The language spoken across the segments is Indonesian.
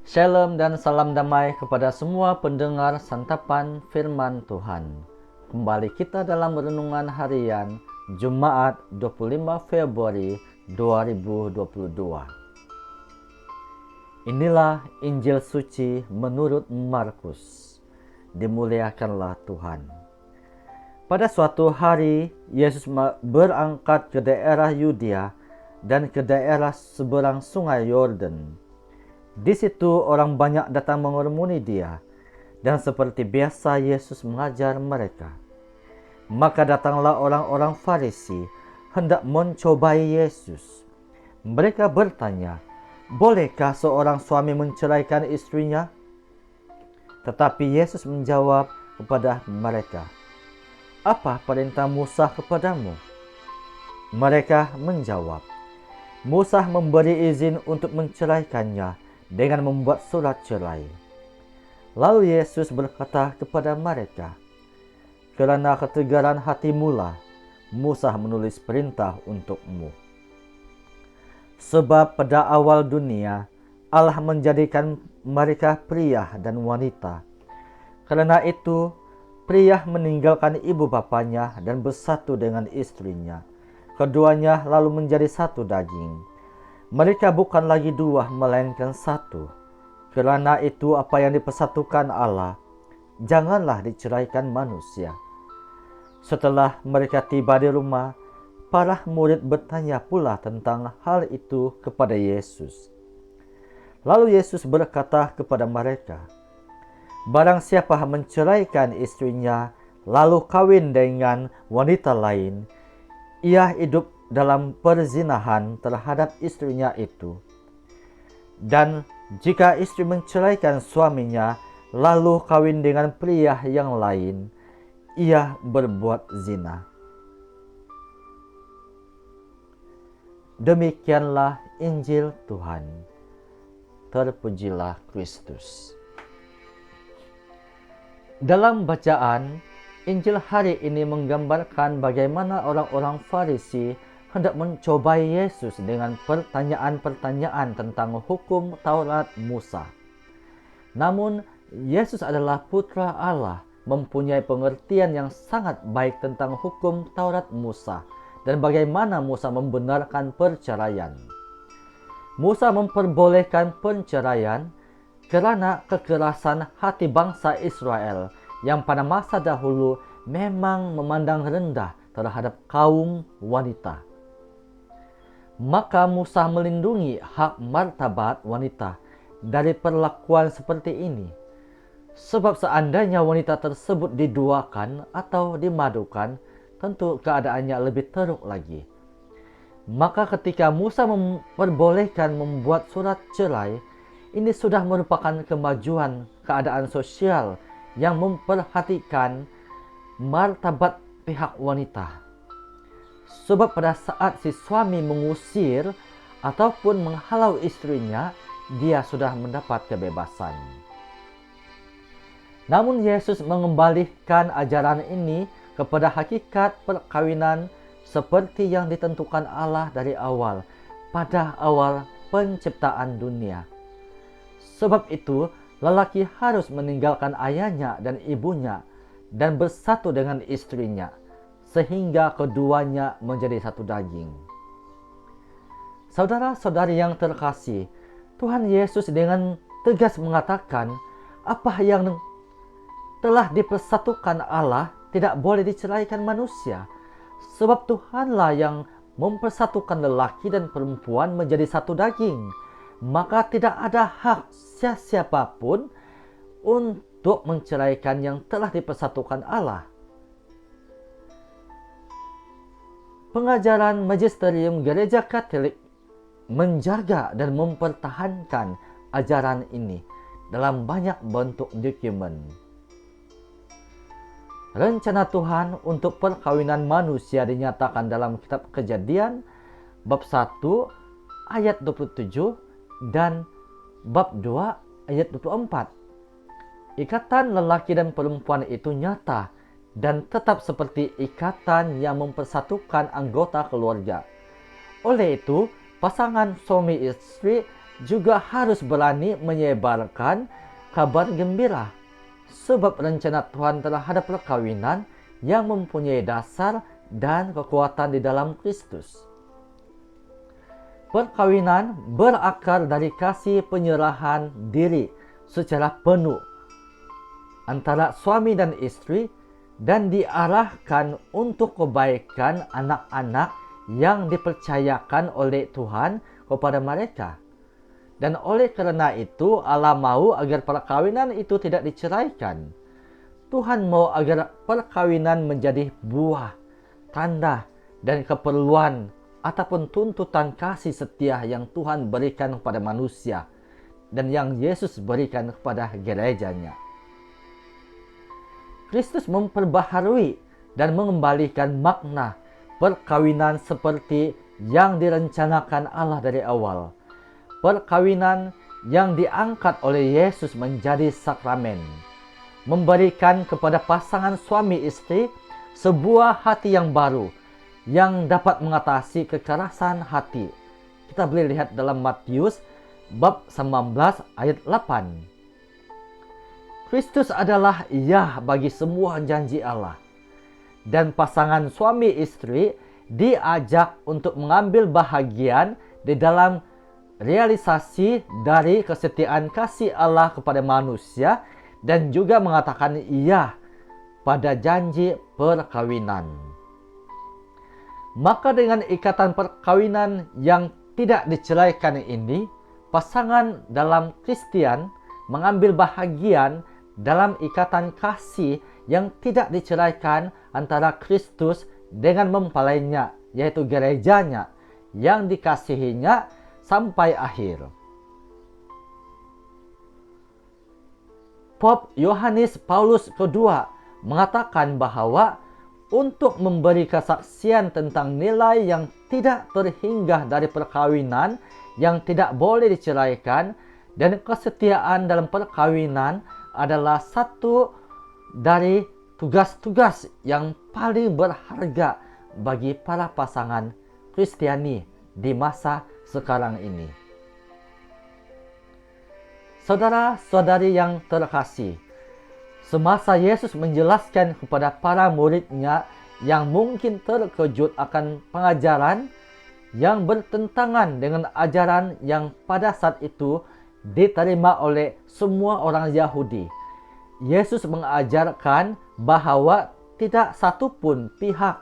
Shalom dan salam damai kepada semua pendengar santapan firman Tuhan. Kembali kita dalam renungan harian Jumat 25 Februari 2022. Inilah Injil suci menurut Markus. Dimuliakanlah Tuhan. Pada suatu hari, Yesus berangkat ke daerah Yudea dan ke daerah seberang sungai Yordan. Di situ orang banyak datang mengerumuni dia, dan seperti biasa Yesus mengajar mereka. Maka datanglah orang-orang Farisi hendak mencobai Yesus. Mereka bertanya, "Bolehkah seorang suami menceraikan istrinya?" Tetapi Yesus menjawab kepada mereka, "Apa perintah Musa kepadamu?" Mereka menjawab, "Musa memberi izin untuk menceraikannya dengan membuat surat cerai." Lalu Yesus berkata kepada mereka, "Kerana ketegaran hatimulah Musa menulis perintah untukmu. Sebab pada awal dunia Allah menjadikan mereka pria dan wanita. Karena itu pria meninggalkan ibu bapanya dan bersatu dengan istrinya. Keduanya lalu menjadi satu daging. Mereka bukan lagi dua, melainkan satu. Kerana itu apa yang dipersatukan Allah, janganlah diceraikan manusia." Setelah mereka tiba di rumah, para murid bertanya pula tentang hal itu kepada Yesus. Lalu Yesus berkata kepada mereka, "Barang siapa menceraikan istrinya, lalu kawin dengan wanita lain, ia hidup dalam perzinahan terhadap istrinya itu. Dan jika istri menceraikan suaminya, lalu kawin dengan pria yang lain, ia berbuat zina." Demikianlah Injil Tuhan. Terpujilah Kristus. Dalam bacaan, Injil hari ini menggambarkan bagaimana orang-orang Farisi hendak mencobai Yesus dengan pertanyaan-pertanyaan tentang hukum Taurat Musa. Namun, Yesus adalah putra Allah, mempunyai pengertian yang sangat baik tentang hukum Taurat Musa dan bagaimana Musa membenarkan perceraian. Musa memperbolehkan perceraian kerana kekerasan hati bangsa Israel yang pada masa dahulu memang memandang rendah terhadap kaum wanita. Maka Musa melindungi hak martabat wanita dari perlakuan seperti ini. Sebab seandainya wanita tersebut diduakan atau dimadukan, tentu keadaannya lebih teruk lagi. Maka ketika Musa memperbolehkan membuat surat cerai, ini sudah merupakan kemajuan keadaan sosial yang memperhatikan martabat pihak wanita. Sebab pada saat si suami mengusir ataupun menghalau istrinya, dia sudah mendapat kebebasan. Namun Yesus mengembalikan ajaran ini kepada hakikat perkawinan seperti yang ditentukan Allah dari awal, pada awal penciptaan dunia. Sebab itu, lelaki harus meninggalkan ayahnya dan ibunya dan bersatu dengan istrinya, sehingga keduanya menjadi satu daging. Saudara-saudari yang terkasih, Tuhan Yesus dengan tegas mengatakan apa yang telah dipersatukan Allah tidak boleh diceraikan manusia. Sebab Tuhanlah yang mempersatukan lelaki dan perempuan menjadi satu daging. Maka tidak ada hak siapapun untuk menceraikan yang telah dipersatukan Allah. Pengajaran magisterium Gereja Katolik menjaga dan mempertahankan ajaran ini dalam banyak bentuk dokumen. Rencana Tuhan untuk perkawinan manusia dinyatakan dalam kitab Kejadian bab 1 ayat 27 dan bab 2 ayat 24. Ikatan lelaki dan perempuan itu nyata dan tetap seperti ikatan yang mempersatukan anggota keluarga. Oleh itu, pasangan suami istri juga harus berani menyebarkan kabar gembira. Sebab rencana Tuhan terhadap perkawinan yang mempunyai dasar dan kekuatan di dalam Kristus. Perkawinan berakar dari kasih penyerahan diri secara penuh antara suami dan istri dan diarahkan untuk kebaikan anak-anak yang dipercayakan oleh Tuhan kepada mereka. Dan oleh karena itu Allah mau agar perkawinan itu tidak diceraikan. Tuhan mau agar perkawinan menjadi buah, tanda, dan keperluan ataupun tuntutan kasih setia yang Tuhan berikan kepada manusia dan yang Yesus berikan kepada gerejanya. Kristus memperbaharui dan mengembalikan makna perkawinan seperti yang direncanakan Allah dari awal. Perkawinan yang diangkat oleh Yesus menjadi sakramen, memberikan kepada pasangan suami istri sebuah hati yang baru yang dapat mengatasi kekerasan hati. Kita boleh lihat dalam Matius bab 19 ayat 8. Kristus adalah iya bagi semua janji Allah. Dan pasangan suami istri diajak untuk mengambil bahagian di dalam realisasi dari kesetiaan kasih Allah kepada manusia dan juga mengatakan iya pada janji perkawinan. Maka dengan ikatan perkawinan yang tidak diceraikan ini, pasangan dalam Kristen mengambil bahagian dalam ikatan kasih yang tidak diceraikan antara Kristus dengan mempelainya, yaitu gerejanya yang dikasihinya sampai akhir. Pope Yohanes Paulus II mengatakan bahwa untuk memberi kesaksian tentang nilai yang tidak terhinggah dari perkawinan yang tidak boleh diceraikan dan kesetiaan dalam perkawinan adalah satu dari tugas-tugas yang paling berharga bagi para pasangan Kristiani di masa sekarang ini. Saudara-saudari yang terkasih, semasa Yesus menjelaskan kepada para muridnya yang mungkin terkejut akan pengajaran yang bertentangan dengan ajaran yang pada saat itu diterima oleh semua orang Yahudi, Yesus mengajarkan bahwa tidak satupun pihak,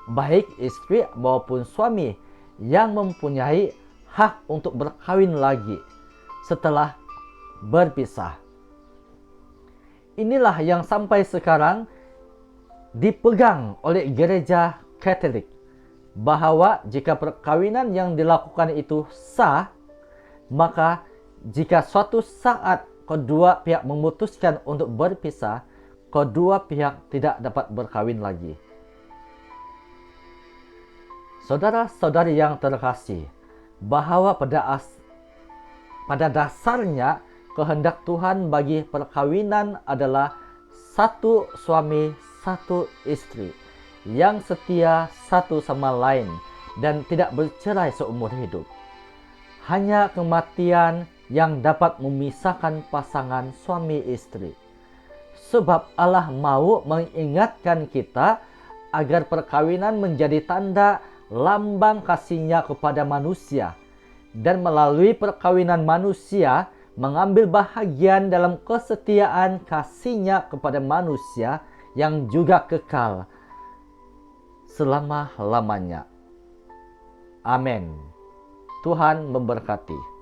baik istri maupun suami, yang mempunyai hak untuk berkawin lagi setelah berpisah. Inilah yang sampai sekarang dipegang oleh gereja Katolik, bahwa jika perkawinan yang dilakukan itu sah, maka jika suatu saat kedua pihak memutuskan untuk berpisah, kedua pihak tidak dapat berkawin lagi. Saudara-saudari yang terkasih, bahwa pada dasarnya kehendak Tuhan bagi perkawinan adalah satu suami, satu istri yang setia satu sama lain dan tidak bercerai seumur hidup. Hanya kematian yang dapat memisahkan pasangan suami istri. Sebab Allah mau mengingatkan kita agar perkawinan menjadi tanda lambang kasih-Nya kepada manusia, dan melalui perkawinan manusia mengambil bahagian dalam kesetiaan kasih-Nya kepada manusia yang juga kekal selama-lamanya. Amin. Tuhan memberkati.